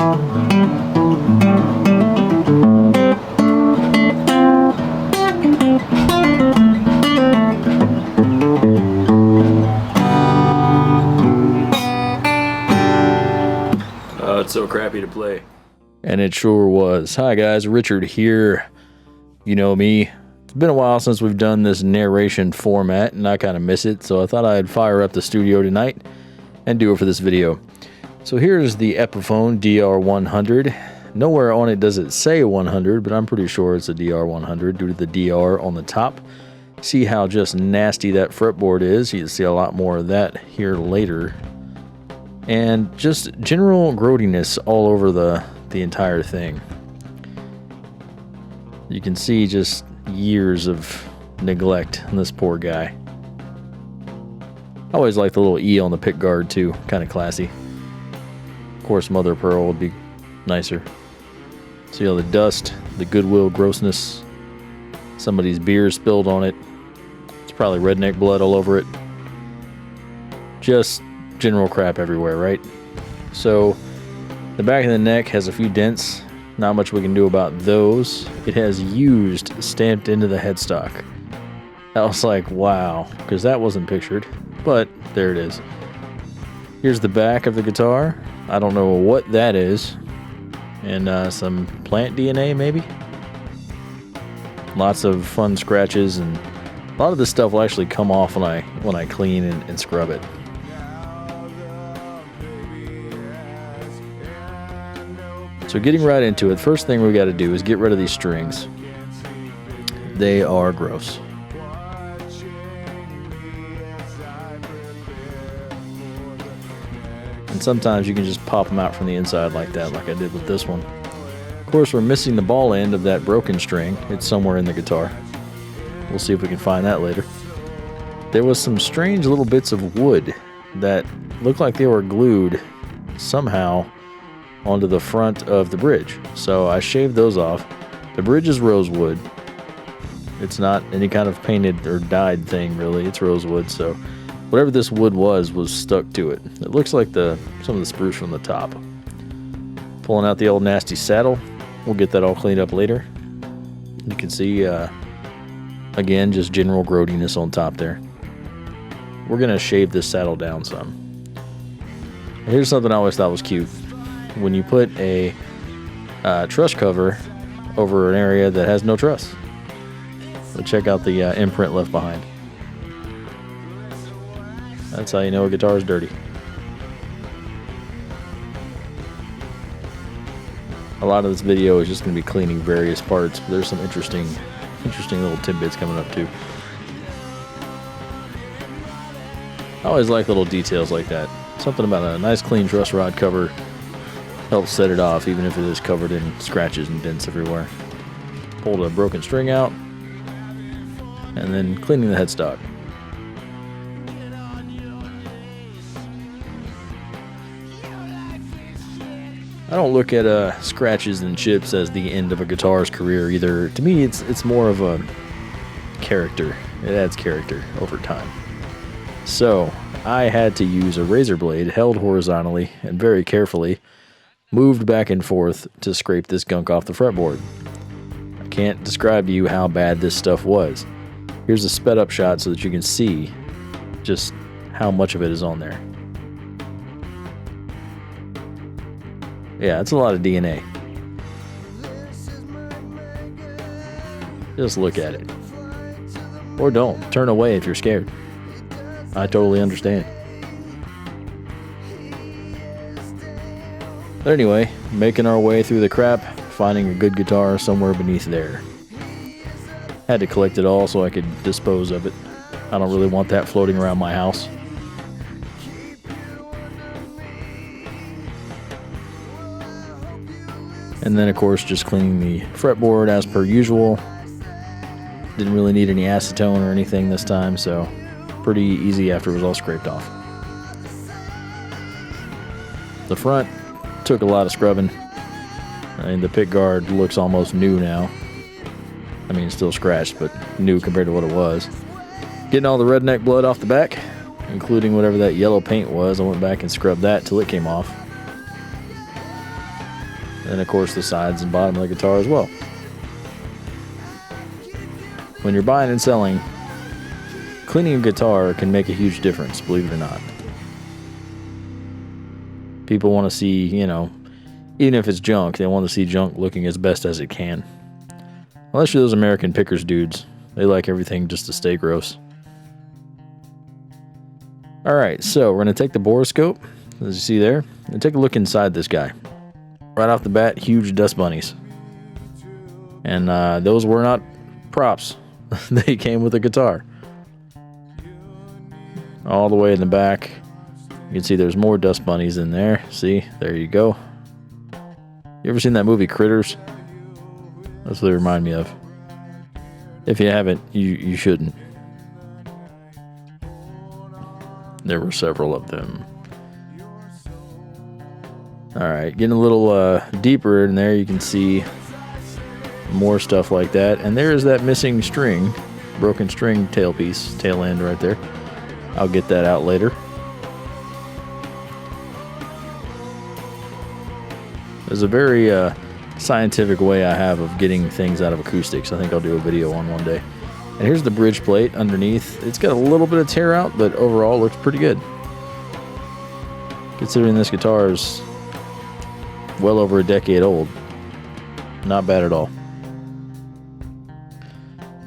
It's so crappy to play. And it sure was. Hi guys, Richard here. You know me. It's been a while since we've done this narration format, and I kind of miss it, so I thought I'd fire up the studio tonight and do it for this video. So here's the Epiphone DR-100. Nowhere on it does it say 100, but I'm pretty sure it's a DR-100 due to the DR on the top. See how just nasty that fretboard is. You'll see a lot more of that here later. And just general growtiness all over the entire thing. You can see just years of neglect on this poor guy. I always like the little E on the pick guard too, kind of classy. Of course, mother of pearl would be nicer. See all the dust, the Gooodwill grossness. Somebody's beer spilled on it. It's probably redneck blood all over it. Just general crap everywhere, right? So the back of the neck has a few dents. Not much we can do about those. It has used stamped into the headstock. I was like, wow, because that wasn't pictured, but there it is. Here's the back of the guitar. I don't know what that is. And some plant DNA maybe. Lots of fun scratches, and a lot of this stuff will actually come off when I clean and scrub it. So getting right into it, first thing we got to do is get rid of these strings. They are gross. And sometimes you can just pop them out from the inside like that, like I did with this one. Of course, we're missing the ball end of that broken string. It's somewhere in the guitar. We'll see if we can find that later. There was some strange little bits of wood that looked like they were glued somehow onto the front of the bridge. So I shaved those off. The bridge is rosewood. It's not any kind of painted or dyed thing really. It's rosewood, so whatever this wood was stuck to it. It looks like some of the spruce from the top. Pulling out the old nasty saddle. We'll get that all cleaned up later. You can see again, just general growtiness on top there. We're gonna shave this saddle down some. Here's something I always thought was cute. When you put a truss cover over an area that has no truss. So check out the imprint left behind. That's how you know a guitar is dirty. A lot of this video is just going to be cleaning various parts, but there's some interesting little tidbits coming up too. I always like little details like that. Something about a nice clean truss rod cover helps set it off, even if it is covered in scratches and dents everywhere. Pulled a broken string out, and then cleaning the headstock. I don't look at scratches and chips as the end of a guitar's career either. To me, it's more of a character. It adds character over time. So I had to use a razor blade held horizontally and very carefully moved back and forth to scrape this gunk off the fretboard. I can't describe to you how bad this stuff was. Here's a sped up shot so that you can see just how much of it is on there. Yeah, it's a lot of DNA. Just look at it. Or don't. Turn away if you're scared. I totally understand. But anyway, making our way through the crap, finding a good guitar somewhere beneath there. Had to collect it all so I could dispose of it. I don't really want that floating around my house. And then of course just cleaning the fretboard as per usual. Didn't really need any acetone or anything this time, so pretty easy after it was all scraped off. The front took a lot of scrubbing. And the pick guard looks almost new now. I mean, it's still scratched, but new compared to what it was. Getting all the redneck blood off the back, including whatever that yellow paint was. I went back and scrubbed that till it came off. and of course the sides and bottom of the guitar as well. When you're buying and selling, cleaning a guitar can make a huge difference, believe it or not. People want to see, you know, even if it's junk, they want to see junk looking as best as it can. Unless you're those American pickers dudes. They like everything just to stay gross. Alright, so we're going to take the Borescope, as you see there, and take a look inside this guy. Right off the bat, huge dust bunnies. And those were not props. They came with a guitar. All the way in the back, you can see there's more dust bunnies in there. See, there you go. You ever seen that movie Critters? That's what they remind me of. If you haven't, you shouldn't. There were several of them. Alright, getting a little deeper in there, you can see more stuff like that. And there's that missing string, broken string tailpiece, tail end right there. I'll get that out later. There's a very scientific way I have of getting things out of acoustics. I think I'll do a video on one day. And here's the bridge plate underneath. It's got a little bit of tear out, but overall looks pretty good. Considering this guitar is well over a decade old. Not bad at all.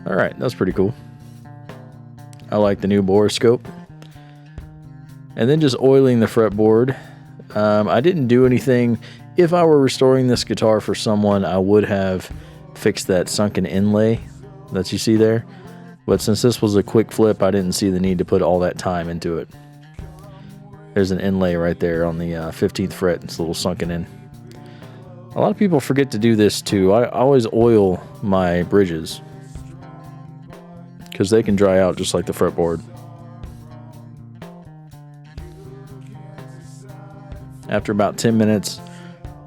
Alright, that's pretty cool. I like the new Borescope. And then just oiling the fretboard. I didn't do anything. If I were restoring this guitar for someone, I would have fixed that sunken inlay that you see there. But since this was a quick flip, I didn't see the need to put all that time into it. There's an inlay right there on the 15th fret. It's a little sunken in. A lot of people forget to do this too. I always oil my bridges because they can dry out just like the fretboard. After about 10 minutes,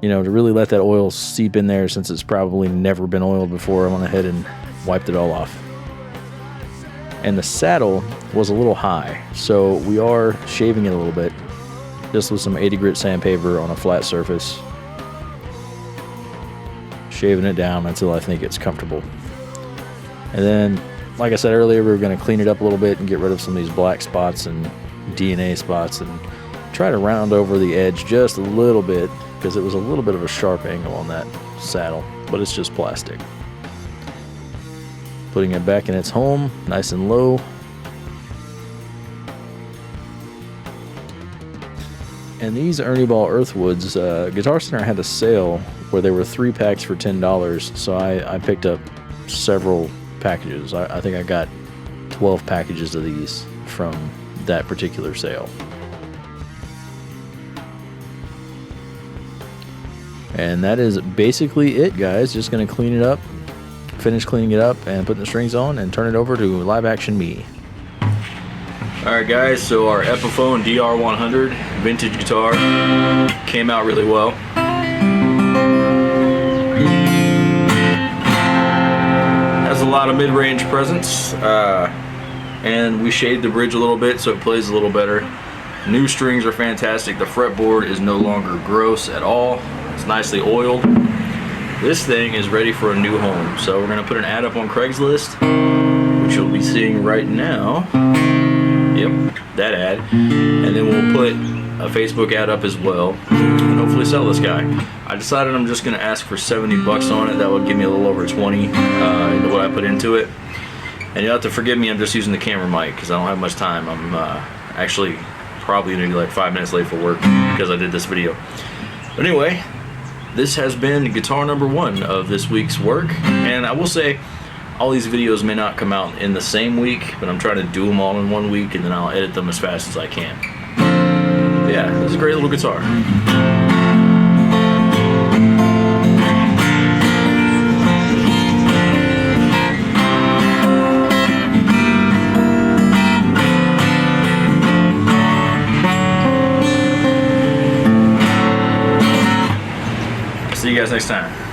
you know, to really let that oil seep in there, since it's probably never been oiled before, I went ahead and wiped it all off. And the saddle was a little high, so we are shaving it a little bit, just with some 80 grit sandpaper on a flat surface. Shaving it down until I think it's comfortable. And then, like I said earlier, we're going to clean it up a little bit and get rid of some of these black spots and DNA spots and try to round over the edge just a little bit, because it was a little bit of a sharp angle on that saddle, but it's just plastic. Putting it back in its home, nice and low. And these Ernie Ball Earthwoods, Guitar Center had a sale where there were 3 packs for $10, so I picked up several packages. I think I got 12 packages of these from that particular sale. And that is basically it, guys. Just going to clean it up, finish cleaning it up, and putting the strings on, and turn it over to Live Action Me. Alright guys, so our Epiphone DR-100 vintage guitar came out really well. Has a lot of mid-range presence, and we shaved the bridge a little bit so it plays a little better. New strings are fantastic. The fretboard is no longer gross at all. It's nicely oiled. This thing is ready for a new home. So we're going to put an ad up on Craigslist, which you'll be seeing right now. Yep, that ad. And then we'll put a Facebook ad up as well, and hopefully sell this guy. I decided I'm just going to ask for 70 bucks on it. That would give me a little over 20 into what I put into it. And you'll have to forgive me, I'm just using the camera mic because I don't have much time. I'm actually probably going to be like 5 minutes late for work because I did this video. But anyway, this has been guitar number 1 of this week's work, and I will say all these videos may not come out in the same week, but I'm trying to do them all in 1 week, and then I'll edit them as fast as I can. But yeah, this is a great little guitar. See you guys next time.